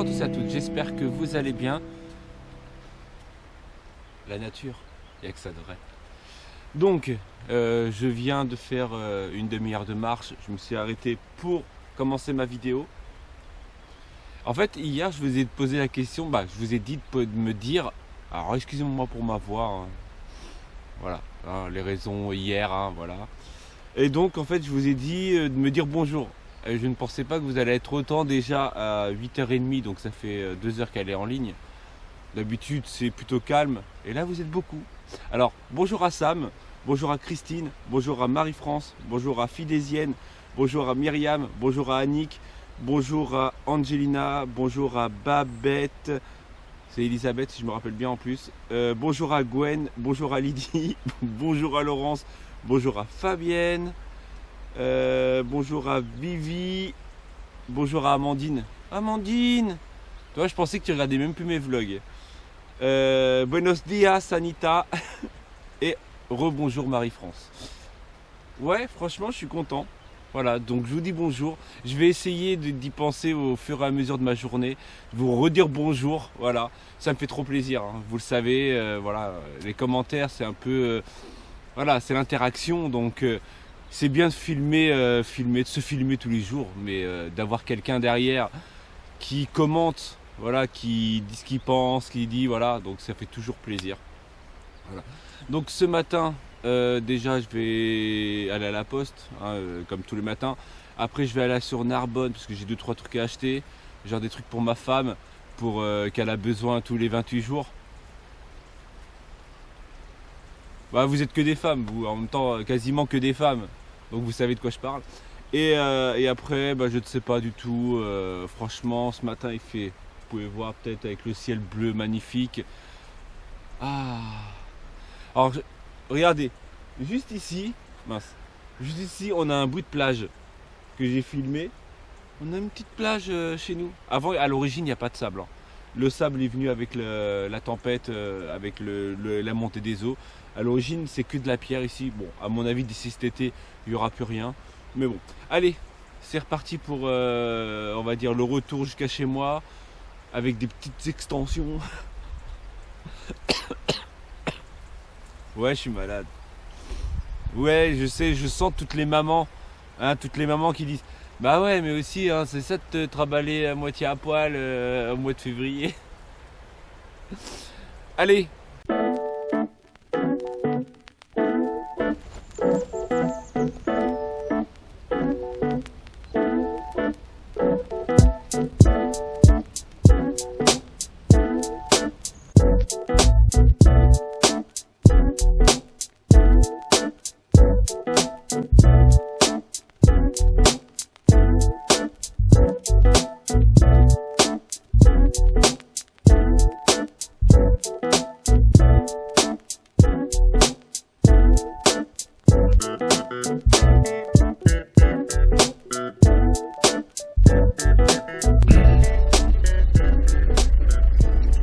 tous et à toutes, j'espère que vous allez bien. La nature, il n'y a que ça de vrai. Donc, je viens de faire une demi-heure de marche. Je me suis arrêté pour commencer ma vidéo. En fait, hier, je vous ai posé la question, je vous ai dit de me dire, alors excusez-moi pour ma voix, hein. Voilà, hein, les raisons hier, hein, voilà. Et donc, en fait, je vous ai dit de me dire bonjour. Et je ne pensais pas que vous allez être autant déjà à 8h30, donc ça fait 2 heures qu'elle est en ligne. D'habitude, c'est plutôt calme, et là, vous êtes beaucoup. Alors, bonjour à Sam, bonjour à Christine, bonjour à Marie-France, bonjour à Fidésienne, bonjour à Myriam, bonjour à Annick, bonjour à Angelina, bonjour à Babette, c'est Elisabeth si je me rappelle bien en plus, bonjour à Gwen, bonjour à Lydie, bonjour à Laurence, bonjour à Fabienne, bonjour à Vivi, bonjour à Amandine. Amandine, toi je pensais que tu regardais même plus mes vlogs. Buenos dias Anita et rebonjour Marie-France. Ouais, franchement je suis content. Voilà, donc je vous dis bonjour. Je vais essayer d'y penser au fur et à mesure de ma journée. Vous redire bonjour, voilà. Ça me fait trop plaisir, hein. Vous le savez, voilà. Les commentaires, c'est un peu... voilà, c'est l'interaction. Donc c'est bien de filmer, de se filmer tous les jours. Mais d'avoir quelqu'un derrière qui commente, voilà, qui dit ce qu'il pense, qui dit, voilà. Donc ça fait toujours plaisir. Voilà. Donc ce matin... déjà je vais aller à la poste, hein, comme tous les matins. Après je vais aller sur Narbonne parce que j'ai 2-3 trucs à acheter, genre des trucs pour ma femme pour qu'elle a besoin tous les 28 jours. Vous êtes que des femmes, vous, en même temps quasiment que des femmes, donc vous savez de quoi je parle. Et après je ne sais pas du tout, franchement ce matin il fait, vous pouvez voir peut-être avec le ciel bleu magnifique. Alors regardez, juste ici, on a un bout de plage que j'ai filmé. On a une petite plage chez nous. Avant, à l'origine, il n'y a pas de sable, hein. Le sable est venu avec la tempête, avec la montée des eaux. À l'origine, c'est que de la pierre ici. Bon, à mon avis, d'ici cet été, il n'y aura plus rien. Mais bon, allez, c'est reparti pour, on va dire, le retour jusqu'à chez moi, avec des petites extensions. Ouais, je suis malade. Ouais, je sais, je sens toutes les mamans, hein, qui disent bah ouais, mais aussi, hein, c'est ça de te trimballer à moitié à poil au mois de février. Allez.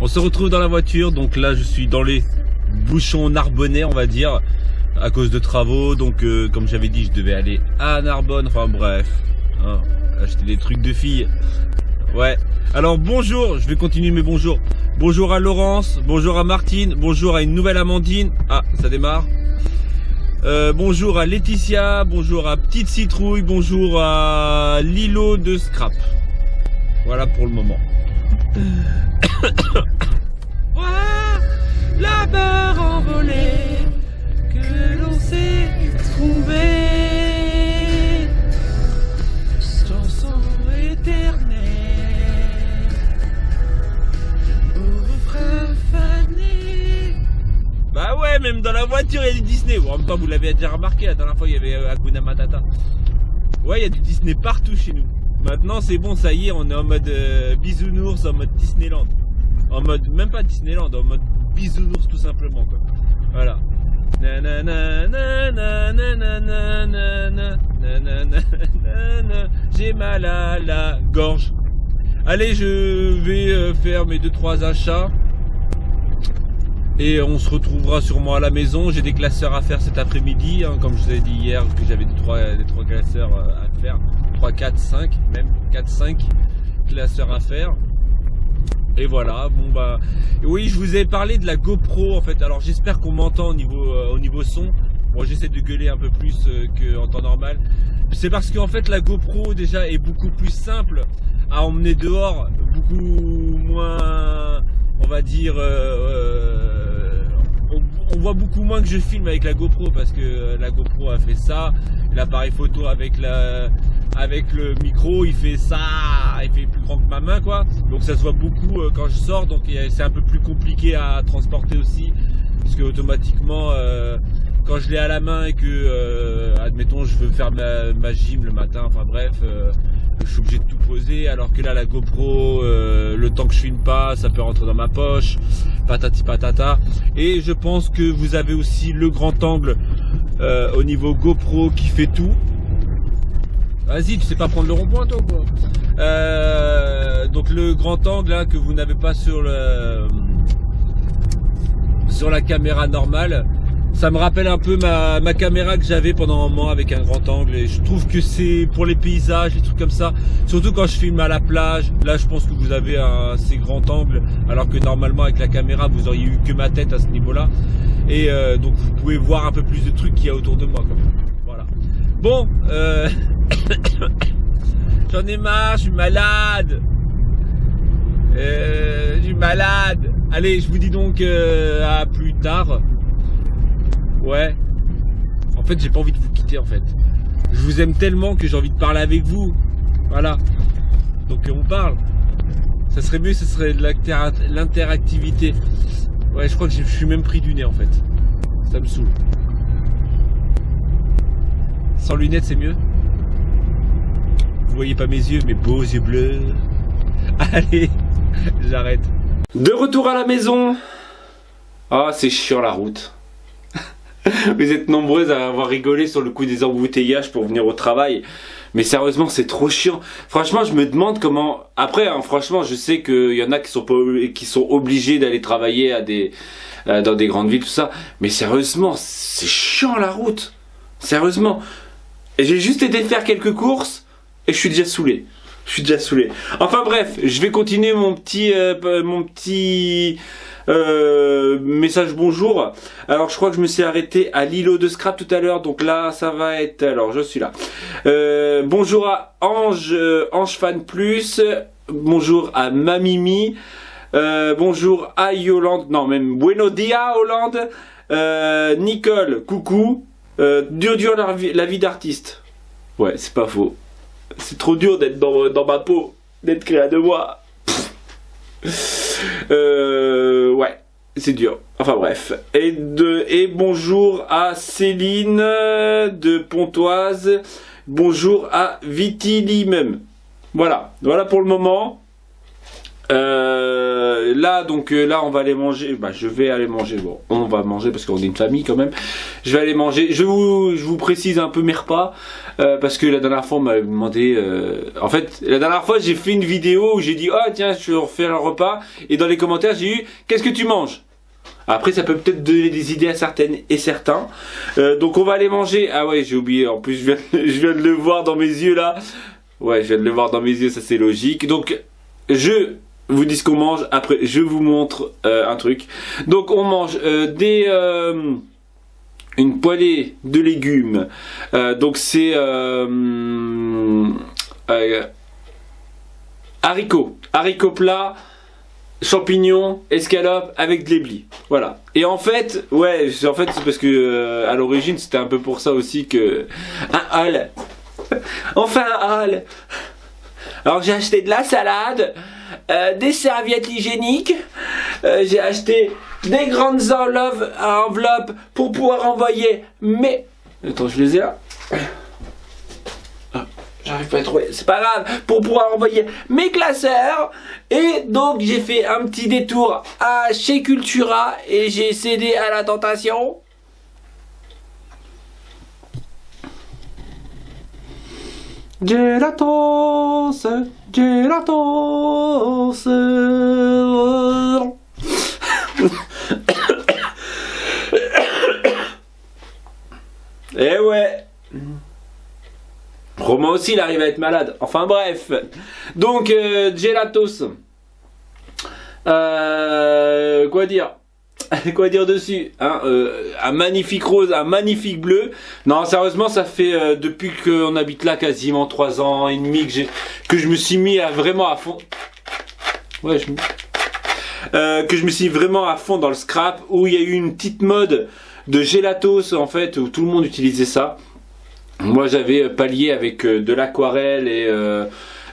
On se retrouve dans la voiture, donc là je suis dans les bouchons narbonnais on va dire, à cause de travaux, donc comme j'avais dit je devais aller à Narbonne, enfin bref, hein, acheter des trucs de filles. Ouais, alors bonjour, je vais continuer mes bonjours. Bonjour à Laurence, bonjour à Martine, bonjour à une nouvelle Amandine, ça démarre. Bonjour à Laetitia, bonjour à Petite Citrouille, bonjour à Lilo de Scrap. Voilà pour le moment. Voilà la barre envolée que l'on s'est trouvé, chanson éternelle au refrain fané. Bah ouais, même dans la voiture il y a du Disney. Bon, en même temps vous l'avez déjà remarqué, la dernière fois il y avait Hakuna Matata. Ouais, il y a du Disney partout chez nous. Maintenant c'est bon, ça y est, on est en mode bisounours, en mode Disneyland. En mode, même pas Disneyland, en mode bisounours tout simplement quoi. Voilà. J'ai mal à la gorge. Allez, je vais faire mes 2-3 achats. Et on se retrouvera sûrement à la maison. J'ai des classeurs à faire cet après-midi, hein, comme je vous ai dit hier que j'avais des trois classeurs à faire. 3, 4, 5 même, 4, 5 classeurs à faire. Et voilà, bon bah oui, je vous ai parlé de la GoPro en fait. Alors j'espère qu'on m'entend au niveau son. Bon, j'essaie de gueuler un peu plus qu'en temps normal. C'est parce qu'en fait la GoPro déjà est beaucoup plus simple à emmener dehors, beaucoup moins, on va dire, on voit beaucoup moins que je filme avec la GoPro parce que la GoPro a fait ça, l'appareil photo avec le micro il fait ça, il fait plus grand que ma main quoi, donc ça se voit beaucoup quand je sors, donc c'est un peu plus compliqué à transporter aussi parce que automatiquement quand je l'ai à la main et que admettons je veux faire ma gym le matin, enfin bref, je suis obligé de tout poser, alors que là la GoPro le temps que je filme pas ça peut rentrer dans ma poche, patati patata. Et je pense que vous avez aussi le grand angle au niveau GoPro qui fait tout. Vas-y, tu sais pas prendre le rond-point toi quoi. Donc le grand angle là que vous n'avez pas sur la caméra normale, ça me rappelle un peu ma caméra que j'avais pendant un moment avec un grand angle, et je trouve que c'est pour les paysages, les trucs comme ça, surtout quand je filme à la plage. Là je pense que vous avez un assez grand angle, alors que normalement avec la caméra vous auriez eu que ma tête à ce niveau là, et donc vous pouvez voir un peu plus de trucs qu'il y a autour de moi quand même. Voilà. Bon, j'en ai marre, je suis malade. Je suis malade. Allez, je vous dis donc à plus tard. Ouais. En fait, j'ai pas envie de vous quitter en fait. Je vous aime tellement que j'ai envie de parler avec vous. Voilà. Donc on parle. Ça serait mieux, ce serait de l'interactivité. Ouais, je crois que je suis même pris du nez en fait. Ça me saoule. Sans lunettes, c'est mieux. Vous voyez pas mes yeux, mes beaux yeux bleus. Allez, j'arrête. De retour à la maison. Ah, c'est chiant la route. Vous êtes nombreuses à avoir rigolé sur le coup des embouteillages pour venir au travail. Mais sérieusement, c'est trop chiant. Franchement, je me demande comment... Après, hein, franchement, je sais qu'il y en a qui sont obligés d'aller travailler dans des grandes villes, tout ça. Mais sérieusement, c'est chiant la route. Sérieusement. J'ai juste été faire quelques courses et je suis déjà saoulé. Enfin bref, je vais continuer mon petit message bonjour. Alors je crois que je me suis arrêté à l'îlot de scrap tout à l'heure, donc là ça va être, alors je suis là. Bonjour à Ange Fan Plus, bonjour à Mamimi, bonjour à Yolande, non même Buenos Dia Hollande, Nicole, coucou, dur la vie d'artiste. Ouais, c'est pas faux. C'est trop dur d'être dans ma peau, d'être créé de moi. Ouais, c'est dur. Enfin bref. Et bonjour à Céline de Pontoise. Bonjour à Vitili même. Voilà pour le moment. Là on va aller manger. Bah je vais aller manger. Bon, on va manger parce qu'on est une famille quand même. Je vais aller manger. Je vous précise un peu mes repas parce que la dernière fois on m'avait demandé. En fait, la dernière fois j'ai fait une vidéo où j'ai dit oh tiens je vais refaire un repas, et dans les commentaires j'ai eu qu'est-ce que tu manges. Après ça peut peut-être donner des idées à certaines et certains. Donc on va aller manger. Ah ouais, j'ai oublié. En plus je viens de le voir dans mes yeux là. Ouais, je viens de le voir dans mes yeux, ça c'est logique. Donc je vous dis ce qu'on mange, après je vous montre un truc. Donc on mange une poêlée de légumes. Donc c'est haricots plats, champignons, escalopes avec de l'éblis. Voilà. Et en fait, ouais, c'est parce que à l'origine c'était un peu pour ça aussi que un hall. Enfin un hall. Alors j'ai acheté de la salade, des serviettes hygiéniques, j'ai acheté des grandes enveloppes pour pouvoir envoyer mes... Attends, je les ai là. J'arrive pas à trouver, c'est pas grave, pour pouvoir envoyer mes classeurs. Et donc j'ai fait un petit détour chez Cultura et j'ai cédé à la tentation. Gelatos. Eh ouais. Romain aussi il arrive à être malade. Enfin bref. Donc gelatos. Quoi dire? Quoi dire dessus, hein, un magnifique rose, un magnifique bleu. Non, sérieusement, ça fait depuis qu'on habite là quasiment 3 ans et demi que je me suis mis vraiment à fond. Ouais, que je me suis vraiment à fond dans le scrap, où il y a eu une petite mode de gelatos en fait, où tout le monde utilisait ça. Moi, j'avais pallié avec de l'aquarelle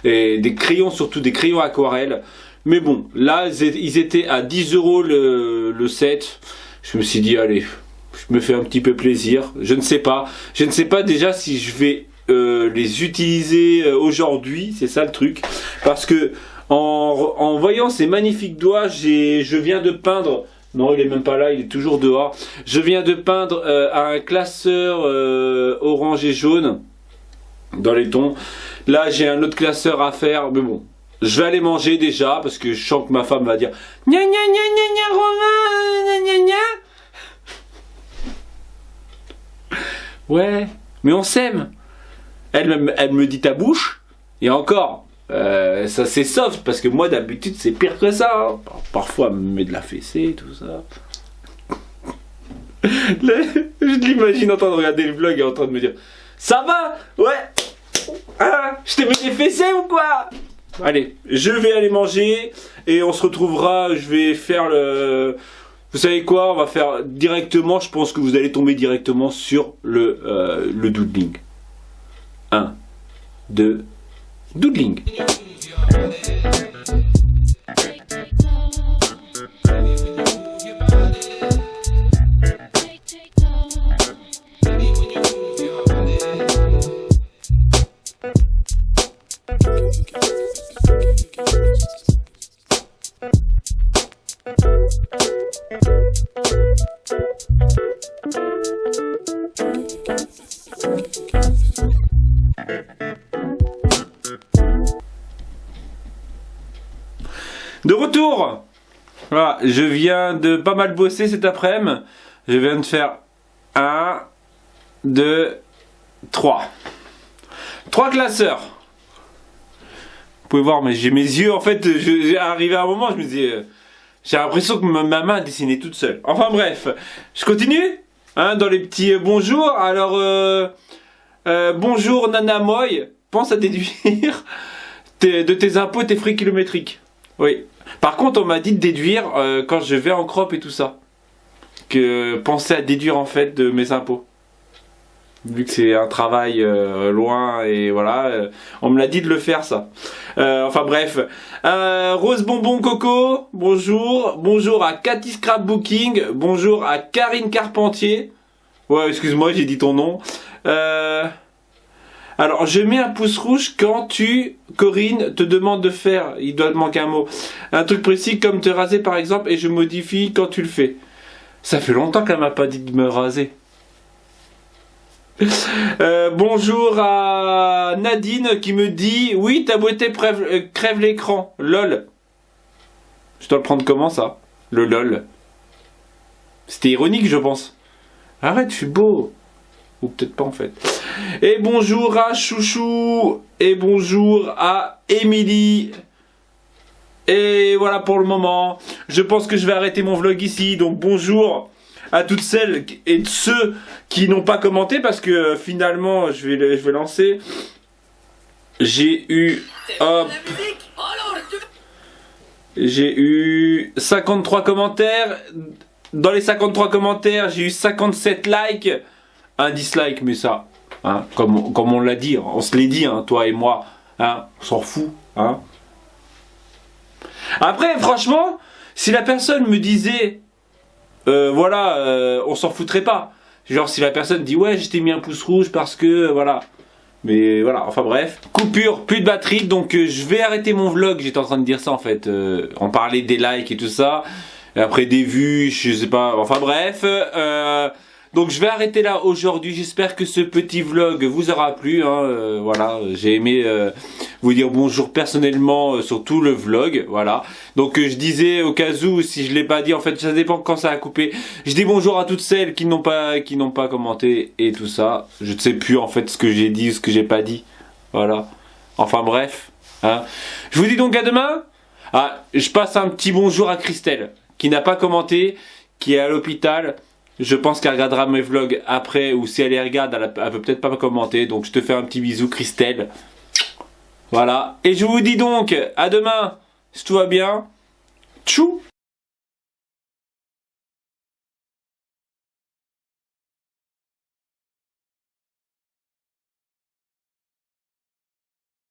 et des crayons, surtout des crayons aquarelle. Mais bon, là, ils étaient à 10 € le set. Je me suis dit, allez, je me fais un petit peu plaisir. Je ne sais pas. Je ne sais pas déjà si je vais les utiliser aujourd'hui. C'est ça le truc. Parce que en voyant ces magnifiques doigts, je viens de peindre... Non, il est même pas là, il est toujours dehors. Je viens de peindre un classeur orange et jaune dans les tons. Là, j'ai un autre classeur à faire. Mais bon. Je vais aller manger déjà, parce que je sens que ma femme va dire gna gna gna gna gna Romain, gna gna gna. Ouais, mais on s'aime. Elle me dit ta bouche, et encore, ça c'est soft, parce que moi d'habitude c'est pire que ça. Hein. Parfois elle me met de la fessée, tout ça. Là, je l'imagine en train de regarder le vlog et en train de me dire ça va? Ouais. Ah, je t'ai mis des fessées ou quoi? Allez, je vais aller manger et on se retrouvera, je vais faire le... Vous savez quoi, on va faire directement, je pense que vous allez tomber directement sur le doodling. 1, 2, doodling. De retour. Voilà, je viens de pas mal bosser cet après-midi. Je viens de faire 1, 2, 3. 3 classeurs. Vous pouvez voir, mais j'ai mes yeux, en fait, j'ai arrivé à un moment, je me disais, j'ai l'impression que ma main dessinait toute seule. Enfin bref, je continue, hein, dans les petits bonjours. Alors, bonjour Nana Moy, pense à déduire de tes impôts tes frais kilométriques. Oui. Par contre, on m'a dit de déduire quand je vais en crop et tout ça. Que penser à déduire en fait de mes impôts. Vu que c'est un travail loin et voilà, on me l'a dit de le faire ça. Enfin bref. Rose Bonbon Coco, bonjour. Bonjour à Cathy Scrapbooking. Bonjour à Karine Carpentier. Ouais, excuse-moi, j'ai dit ton nom. Alors, je mets un pouce rouge quand Corinne, te demande de faire, il doit te manquer un mot, un truc précis comme te raser par exemple, et je modifie quand tu le fais. Ça fait longtemps qu'elle m'a pas dit de me raser. Bonjour à Nadine qui me dit, oui, ta beauté crève l'écran, lol. Je dois le prendre comment ça? Le lol. C'était ironique, je pense. Arrête, je suis beau. Ou peut-être pas en fait. Et bonjour à Chouchou. Et bonjour à Émilie. Et voilà pour le moment. Je pense que je vais arrêter mon vlog ici. Donc bonjour à toutes celles et ceux qui n'ont pas commenté. Parce que finalement je vais lancer. J'ai eu... Hop. J'ai eu 53 commentaires. Dans les 53 commentaires, j'ai eu 57 likes. Un dislike, mais ça, hein, comme on l'a dit, on se l'est dit, hein, toi et moi, hein, on s'en fout. Hein. Après, franchement, si la personne me disait, voilà, on s'en foutrait pas. Genre, si la personne dit, ouais, je t'ai mis un pouce rouge parce que, voilà. Mais voilà, enfin bref. Coupure, plus de batterie, donc je vais arrêter mon vlog. J'étais en train de dire ça en fait. On parlait des likes et tout ça. Et après des vues, je sais pas. Enfin bref. Donc je vais arrêter là aujourd'hui. J'espère que ce petit vlog vous aura plu. Hein. Voilà, j'ai aimé vous dire bonjour personnellement sur tout le vlog. Voilà. Donc je disais au cas où, si je l'ai pas dit, en fait ça dépend quand ça a coupé. Je dis bonjour à toutes celles qui n'ont pas commenté et tout ça. Je ne sais plus en fait ce que j'ai dit ou ce que j'ai pas dit. Voilà. Enfin bref. Hein. Je vous dis donc à demain. Ah, je passe un petit bonjour à Christelle, qui n'a pas commenté, qui est à l'hôpital. Je pense qu'elle regardera mes vlogs après, ou si elle les regarde, elle veut peut-être pas commenter. Donc je te fais un petit bisou, Christelle. Voilà. Et je vous dis donc, à demain, si tout va bien. Tchou!